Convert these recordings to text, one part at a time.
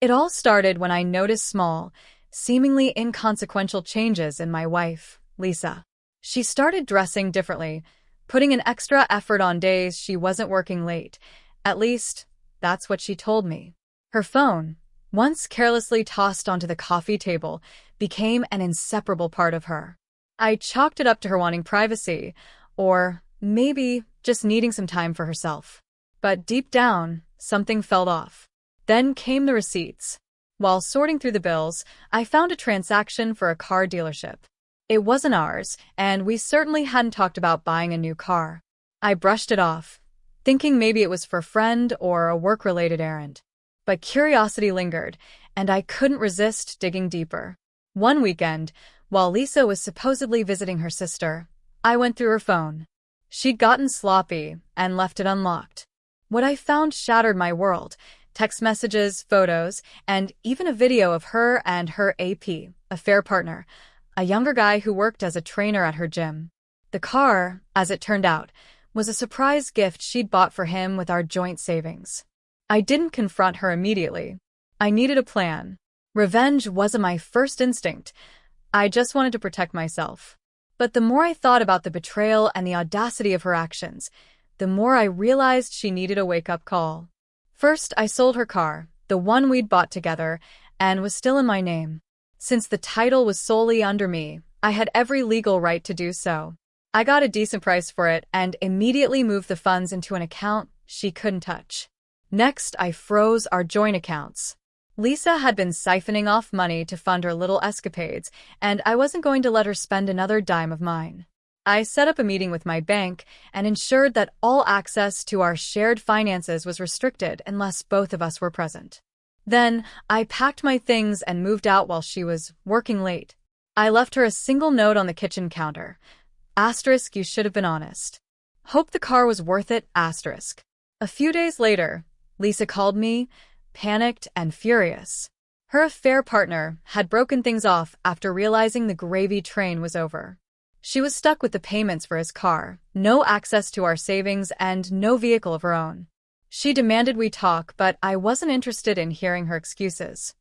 It all started when I noticed small, seemingly inconsequential changes in my wife, Lisa. She started dressing differently, putting an extra effort on days she wasn't working late. At least, that's what she told me. Her phone, once carelessly tossed onto the coffee table, became an inseparable part of her. I chalked it up to her wanting privacy, or maybe just needing some time for herself. But deep down, something felt off. Then came the receipts. While sorting through the bills, I found a transaction for a car dealership. It wasn't ours, and we certainly hadn't talked about buying a new car. I brushed it off, thinking maybe it was for a friend or a work-related errand. But curiosity lingered, and I couldn't resist digging deeper. One weekend, while Lisa was supposedly visiting her sister, I went through her phone. She'd gotten sloppy and left it unlocked. What I found shattered my world: text messages, photos, and even a video of her and her affair partner, a younger guy who worked as a trainer at her gym. The car, as it turned out, was a surprise gift she'd bought for him with our joint savings. I didn't confront her immediately. I needed a plan. Revenge wasn't my first instinct. I just wanted to protect myself. But the more I thought about the betrayal and the audacity of her actions, the more I realized she needed a wake-up call. First, I sold her car, the one we'd bought together, and was still in my name. Since the title was solely under me, I had every legal right to do so. I got a decent price for it and immediately moved the funds into an account she couldn't touch. Next, I froze our joint accounts. Lisa had been siphoning off money to fund her little escapades, and I wasn't going to let her spend another dime of mine. I set up a meeting with my bank and ensured that all access to our shared finances was restricted unless both of us were present. Then, I packed my things and moved out while she was working late. I left her a single note on the kitchen counter. Asterisk, you should have been honest. Hope the car was worth it, asterisk. A few days later, Lisa called me, panicked and furious. Her affair partner had broken things off after realizing the gravy train was over. She was stuck with the payments for his car, no access to our savings, and no vehicle of her own. She demanded we talk, but I wasn't interested in hearing her excuses.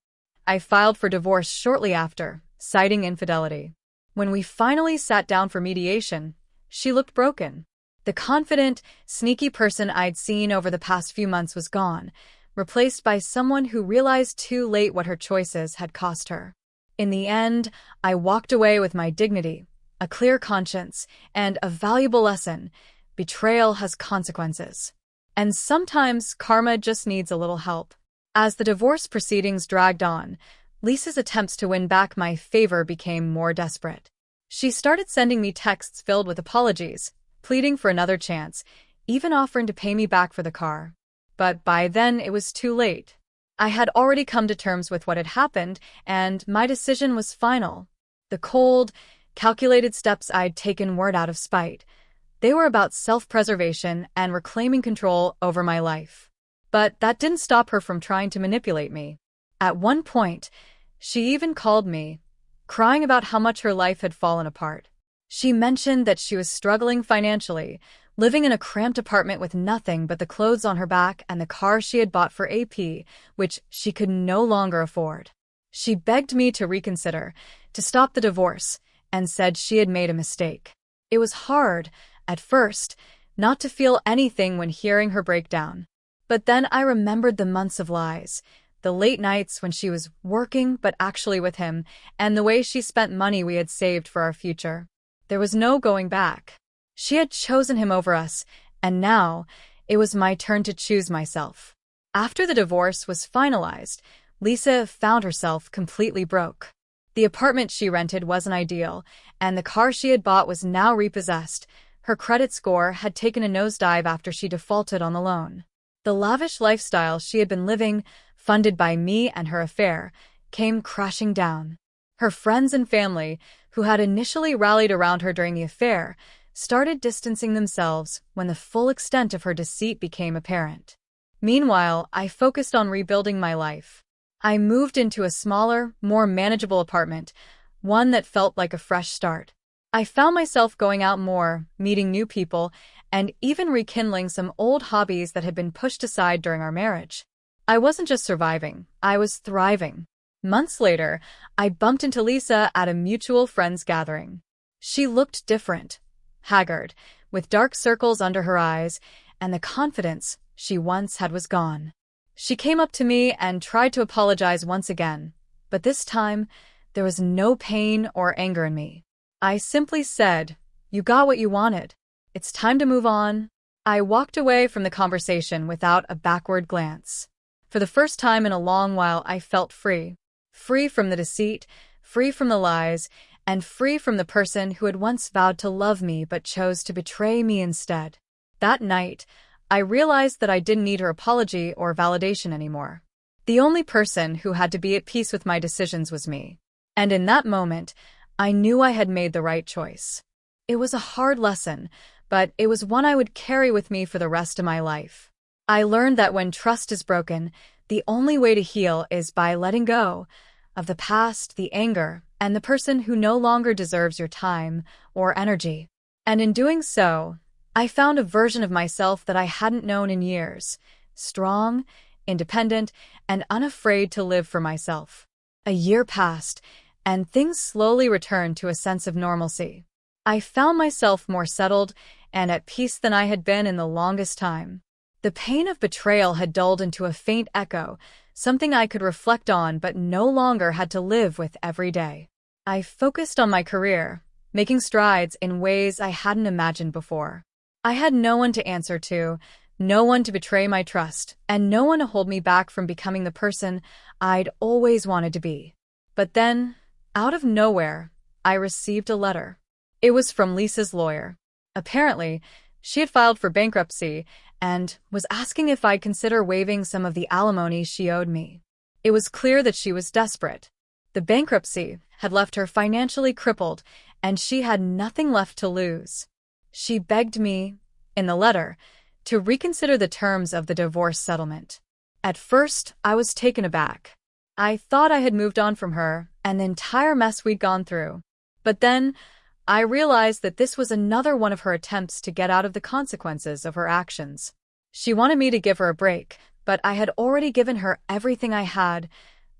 I filed for divorce shortly after, citing infidelity. When we finally sat down for mediation, she looked broken. The confident, sneaky person I'd seen over the past few months was gone, replaced by someone who realized too late what her choices had cost her. In the end, I walked away with my dignity, a clear conscience, and a valuable lesson: betrayal has consequences. And sometimes karma just needs a little help. As the divorce proceedings dragged on, Lisa's attempts to win back my favor became more desperate. She started sending me texts filled with apologies, pleading for another chance, even offering to pay me back for the car. But by then it was too late. I had already come to terms with what had happened, and my decision was final. The cold, calculated steps I'd taken weren't out of spite. They were about self-preservation and reclaiming control over my life. But that didn't stop her from trying to manipulate me. At one point, she even called me, crying about how much her life had fallen apart. She mentioned that she was struggling financially, living in a cramped apartment with nothing but the clothes on her back and the car she had bought for AP, which she could no longer afford. She begged me to reconsider, to stop the divorce, and said she had made a mistake. It was hard, at first, not to feel anything when hearing her breakdown. But then I remembered the months of lies, the late nights when she was working but actually with him, and the way she spent money we had saved for our future. There was no going back. She had chosen him over us, and now it was my turn to choose myself. After the divorce was finalized, Lisa found herself completely broke. The apartment she rented wasn't ideal, and the car she had bought was now repossessed. Her credit score had taken a nosedive after she defaulted on the loan. The lavish lifestyle she had been living, funded by me and her affair, came crashing down. Her friends and family, who had initially rallied around her during the affair, started distancing themselves when the full extent of her deceit became apparent. Meanwhile, I focused on rebuilding my life. I moved into a smaller, more manageable apartment, one that felt like a fresh start. I found myself going out more, meeting new people, and even rekindling some old hobbies that had been pushed aside during our marriage. I wasn't just surviving, I was thriving. Months later, I bumped into Lisa at a mutual friends gathering. She looked different, haggard, with dark circles under her eyes, and the confidence she once had was gone. She came up to me and tried to apologize once again, but this time, there was no pain or anger in me. I simply said, "You got what you wanted. It's time to move on." I walked away from the conversation without a backward glance. For the first time in a long while, I felt free. Free from the deceit, free from the lies, and free from the person who had once vowed to love me but chose to betray me instead. That night, I realized that I didn't need her apology or validation anymore. The only person who had to be at peace with my decisions was me. And in that moment, I knew I had made the right choice. It was a hard lesson, but it was one I would carry with me for the rest of my life. I learned that when trust is broken, the only way to heal is by letting go of the past, the anger, and the person who no longer deserves your time or energy. And in doing so, I found a version of myself that I hadn't known in years, strong, independent, and unafraid to live for myself. A year passed, and things slowly returned to a sense of normalcy. I found myself more settled and at peace than I had been in the longest time. The pain of betrayal had dulled into a faint echo, something I could reflect on but no longer had to live with every day. I focused on my career, making strides in ways I hadn't imagined before. I had no one to answer to, no one to betray my trust, and no one to hold me back from becoming the person I'd always wanted to be. But then, out of nowhere, I received a letter. It was from Lisa's lawyer. Apparently, she had filed for bankruptcy and was asking if I'd consider waiving some of the alimony she owed me. It was clear that she was desperate. The bankruptcy had left her financially crippled, and she had nothing left to lose. She begged me, in the letter, to reconsider the terms of the divorce settlement. At first, I was taken aback. I thought I had moved on from her and the entire mess we'd gone through. But then, I realized that this was another one of her attempts to get out of the consequences of her actions. She wanted me to give her a break, but I had already given her everything I had,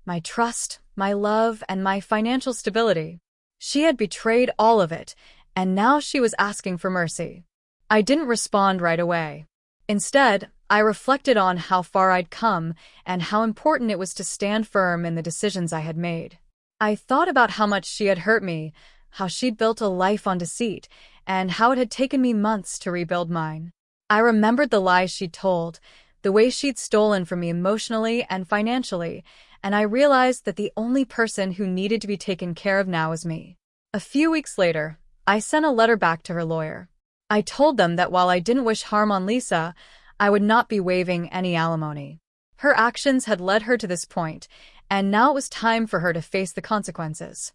my trust, my love, and my financial stability. She had betrayed all of it, and now she was asking for mercy. I didn't respond right away. Instead, I reflected on how far I'd come and how important it was to stand firm in the decisions I had made. I thought about how much she had hurt me, how she'd built a life on deceit, and how it had taken me months to rebuild mine. I remembered the lies she'd told, the way she'd stolen from me emotionally and financially, and I realized that the only person who needed to be taken care of now was me. A few weeks later, I sent a letter back to her lawyer. I told them that while I didn't wish harm on Lisa, I would not be waiving any alimony. Her actions had led her to this point, and now it was time for her to face the consequences.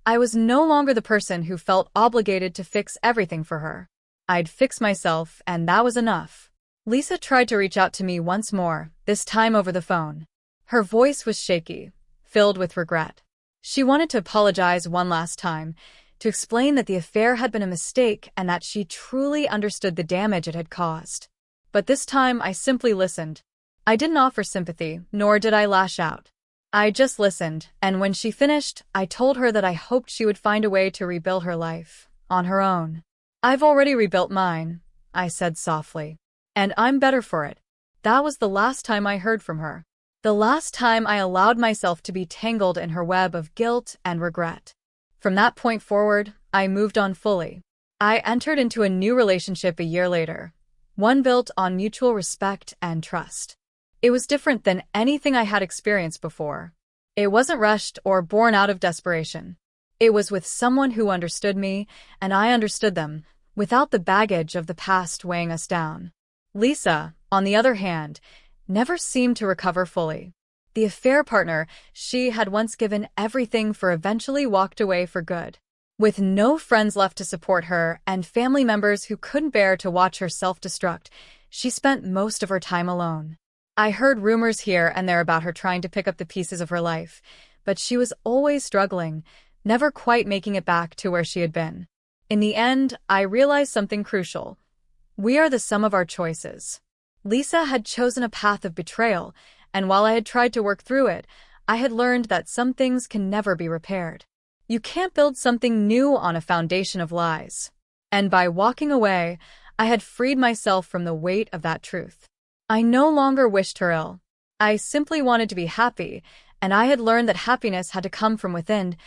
I was no longer the person who felt obligated to fix everything for her. I'd fix myself, and that was enough. Lisa tried to reach out to me once more, this time over the phone. Her voice was shaky, filled with regret. She wanted to apologize one last time, to explain that the affair had been a mistake and that she truly understood the damage it had caused. But this time I simply listened. I didn't offer sympathy, nor did I lash out. I just listened, and when she finished, I told her that I hoped she would find a way to rebuild her life, on her own. "I've already rebuilt mine," I said softly, "and I'm better for it." That was the last time I heard from her. The last time I allowed myself to be tangled in her web of guilt and regret. From that point forward, I moved on fully. I entered into a new relationship a year later, one built on mutual respect and trust. It was different than anything I had experienced before. It wasn't rushed or born out of desperation. It was with someone who understood me, and I understood them, without the baggage of the past weighing us down. Lisa, on the other hand, never seemed to recover fully. The affair partner she had once given everything for eventually walked away for good. With no friends left to support her and family members who couldn't bear to watch her self-destruct, she spent most of her time alone. I heard rumors here and there about her trying to pick up the pieces of her life, but she was always struggling, never quite making it back to where she had been. In the end, I realized something crucial. We are the sum of our choices. Lisa had chosen a path of betrayal, And while I had tried to work through it, I had learned that some things can never be repaired. You can't build something new on a foundation of lies. And by walking away, I had freed myself from the weight of that truth. I no longer wished her ill. I simply wanted to be happy, and I had learned that happiness had to come from within.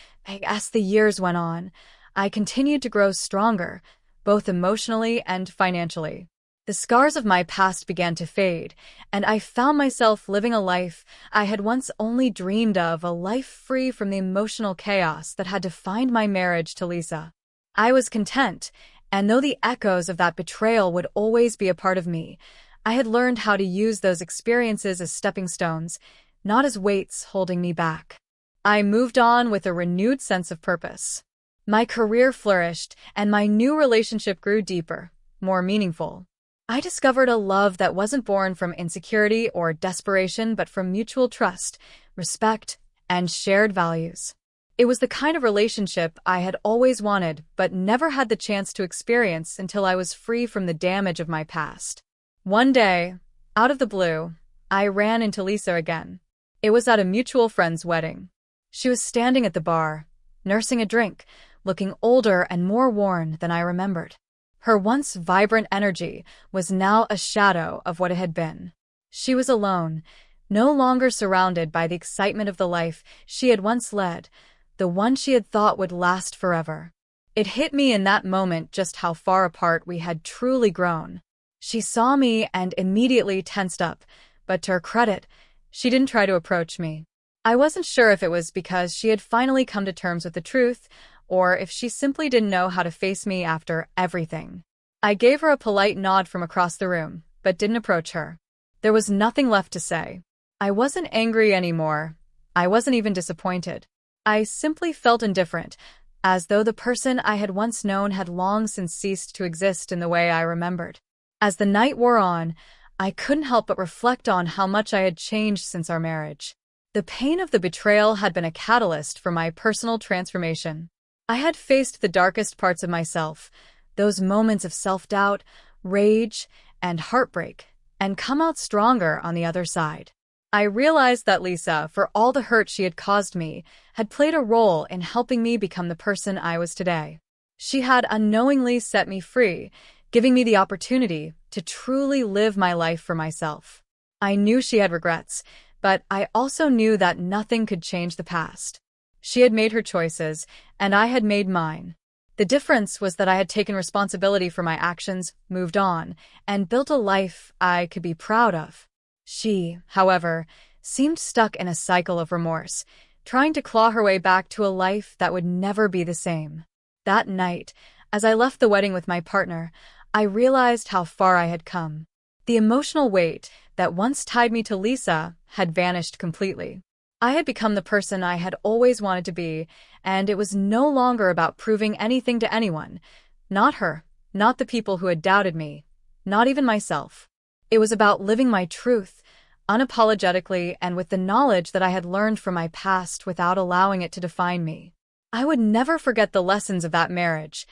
As the years went on, I continued to grow stronger, both emotionally and financially. The scars of my past began to fade, and I found myself living a life I had once only dreamed of, a life free from the emotional chaos that had defined my marriage to Lisa. I was content, and though the echoes of that betrayal would always be a part of me, I had learned how to use those experiences as stepping stones, not as weights holding me back. I moved on with a renewed sense of purpose. My career flourished, and my new relationship grew deeper, more meaningful. I discovered a love that wasn't born from insecurity or desperation, but from mutual trust, respect, and shared values. It was the kind of relationship I had always wanted, but never had the chance to experience until I was free from the damage of my past. One day, out of the blue, I ran into Lisa again. It was at a mutual friend's wedding. She was standing at the bar, nursing a drink, looking older and more worn than I remembered. Her once vibrant energy was now a shadow of what it had been. She was alone, no longer surrounded by the excitement of the life she had once led, the one she had thought would last forever. It hit me in that moment just how far apart we had truly grown. She saw me and immediately tensed up, but to her credit, she didn't try to approach me. I wasn't sure if it was because she had finally come to terms with the truth, or if she simply didn't know how to face me after everything. I gave her a polite nod from across the room, but didn't approach her. There was nothing left to say. I wasn't angry anymore. I wasn't even disappointed. I simply felt indifferent, as though the person I had once known had long since ceased to exist in the way I remembered. As the night wore on, I couldn't help but reflect on how much I had changed since our marriage. The pain of the betrayal had been a catalyst for my personal transformation. I had faced the darkest parts of myself, those moments of self-doubt, rage, and heartbreak, and come out stronger on the other side. I realized that Lisa, for all the hurt she had caused me, had played a role in helping me become the person I was today. She had unknowingly set me free, giving me the opportunity to truly live my life for myself. I knew she had regrets, but I also knew that nothing could change the past. She had made her choices, and I had made mine. The difference was that I had taken responsibility for my actions, moved on, and built a life I could be proud of. She, however, seemed stuck in a cycle of remorse, trying to claw her way back to a life that would never be the same. That night, as I left the wedding with my partner, I realized how far I had come. The emotional weight that once tied me to Lisa had vanished completely. I had become the person I had always wanted to be, and it was no longer about proving anything to anyone. Not her, not the people who had doubted me, not even myself. It was about living my truth, unapologetically and with the knowledge that I had learned from my past without allowing it to define me. I would never forget the lessons of that marriage,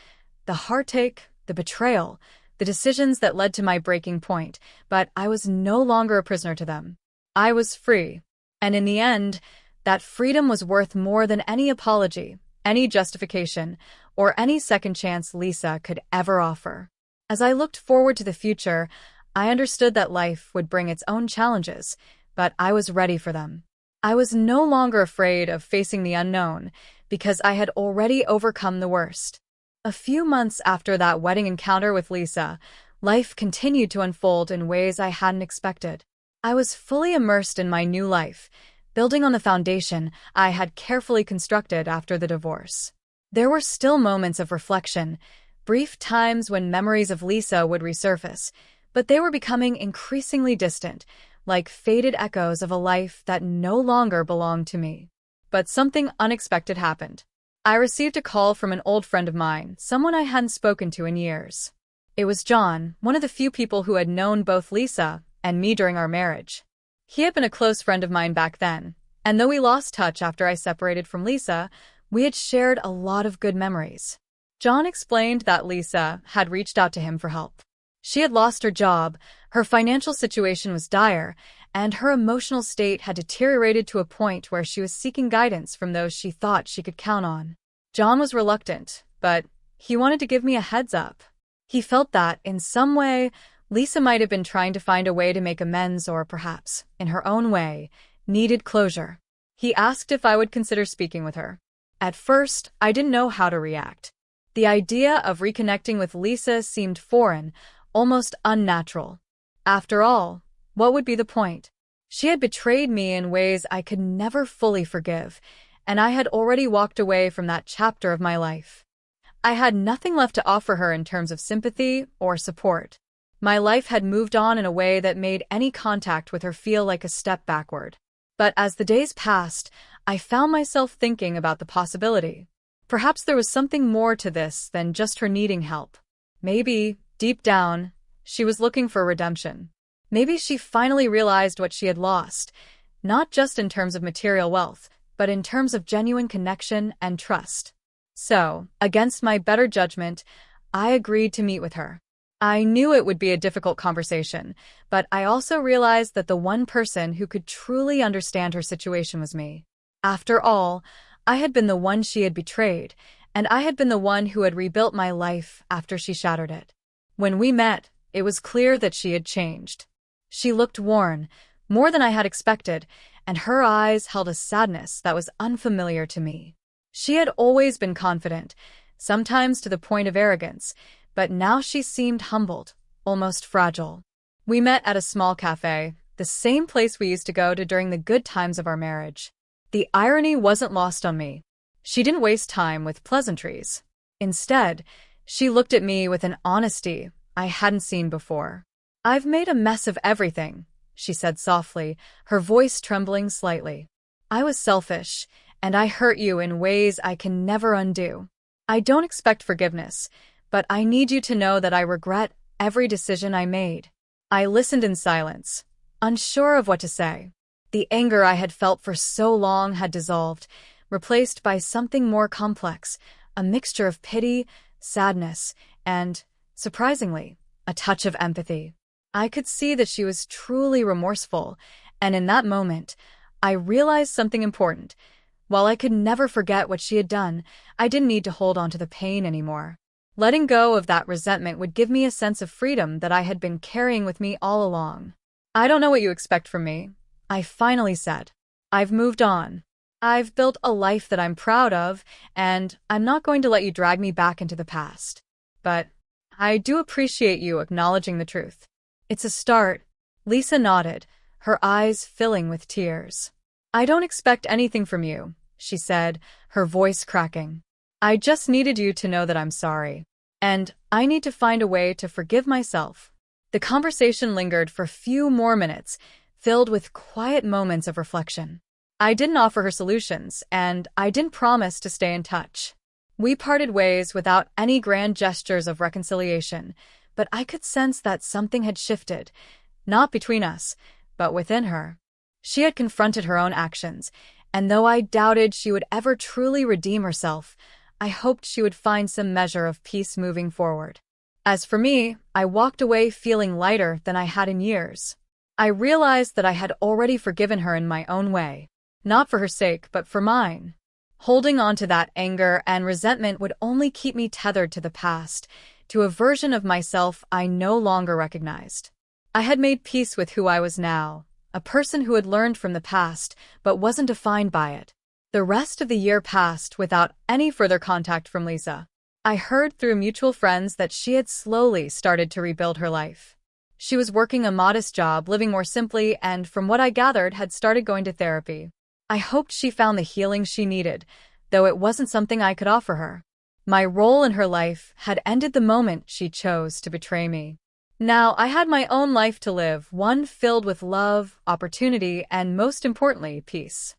the heartache, the betrayal, the decisions that led to my breaking point, but I was no longer a prisoner to them. I was free. And in the end, that freedom was worth more than any apology, any justification, or any second chance Lisa could ever offer. As I looked forward to the future, I understood that life would bring its own challenges, but I was ready for them. I was no longer afraid of facing the unknown, because I had already overcome the worst. A few months after that wedding encounter with Lisa, life continued to unfold in ways I hadn't expected. I was fully immersed in my new life, building on the foundation I had carefully constructed after the divorce. There were still moments of reflection, brief times when memories of Lisa would resurface, but they were becoming increasingly distant, like faded echoes of a life that no longer belonged to me. But something unexpected happened. I received a call from an old friend of mine, someone I hadn't spoken to in years. It was John, one of the few people who had known both Lisa and me during our marriage. He had been a close friend of mine back then, and though we lost touch after I separated from Lisa, we had shared a lot of good memories. John explained that Lisa had reached out to him for help. She had lost her job, her financial situation was dire, and her emotional state had deteriorated to a point where she was seeking guidance from those she thought she could count on. John was reluctant, but he wanted to give me a heads up. He felt that, in some way, Lisa might have been trying to find a way to make amends or perhaps, in her own way, needed closure. He asked if I would consider speaking with her. At first, I didn't know how to react. The idea of reconnecting with Lisa seemed foreign, almost unnatural. After all, what would be the point? She had betrayed me in ways I could never fully forgive, and I had already walked away from that chapter of my life. I had nothing left to offer her in terms of sympathy or support. My life had moved on in a way that made any contact with her feel like a step backward. But as the days passed, I found myself thinking about the possibility. Perhaps there was something more to this than just her needing help. Maybe, deep down, she was looking for redemption. Maybe she finally realized what she had lost, not just in terms of material wealth, but in terms of genuine connection and trust. So, against my better judgment, I agreed to meet with her. I knew it would be a difficult conversation, but I also realized that the one person who could truly understand her situation was me. After all, I had been the one she had betrayed, and I had been the one who had rebuilt my life after she shattered it. When we met, it was clear that she had changed. She looked worn, more than I had expected, and her eyes held a sadness that was unfamiliar to me. She had always been confident, sometimes to the point of arrogance, but now she seemed humbled, almost fragile. We met at a small cafe, the same place we used to go to during the good times of our marriage. The irony wasn't lost on me. She didn't waste time with pleasantries. Instead, she looked at me with an honesty I hadn't seen before. "I've made a mess of everything," she said softly, her voice trembling slightly. "I was selfish, and I hurt you in ways I can never undo. I don't expect forgiveness, but I need you to know that I regret every decision I made." I listened in silence, unsure of what to say. The anger I had felt for so long had dissolved, replaced by something more complex, a mixture of pity, sadness, and, surprisingly, a touch of empathy. I could see that she was truly remorseful, and in that moment, I realized something important. While I could never forget what she had done, I didn't need to hold on to the pain anymore. Letting go of that resentment would give me a sense of freedom that I had been carrying with me all along. "I don't know what you expect from me," I finally said. "I've moved on. I've built a life that I'm proud of, and I'm not going to let you drag me back into the past. But I do appreciate you acknowledging the truth." "It's a start." Lisa nodded, her eyes filling with tears. "I don't expect anything from you," she said, her voice cracking. "I just needed you to know that I'm sorry. And I need to find a way to forgive myself." The conversation lingered for a few more minutes, filled with quiet moments of reflection. I didn't offer her solutions, and I didn't promise to stay in touch. We parted ways without any grand gestures of reconciliation, but I could sense that something had shifted, not between us, but within her. She had confronted her own actions, and though I doubted she would ever truly redeem herself, I hoped she would find some measure of peace moving forward. As for me, I walked away feeling lighter than I had in years. I realized that I had already forgiven her in my own way, not for her sake, but for mine. Holding on to that anger and resentment would only keep me tethered to the past, to a version of myself I no longer recognized. I had made peace with who I was now, a person who had learned from the past, but wasn't defined by it. The rest of the year passed without any further contact from Lisa. I heard through mutual friends that she had slowly started to rebuild her life. She was working a modest job, living more simply, and from what I gathered, had started going to therapy. I hoped she found the healing she needed, though it wasn't something I could offer her. My role in her life had ended the moment she chose to betray me. Now I had my own life to live, one filled with love, opportunity, and most importantly, peace.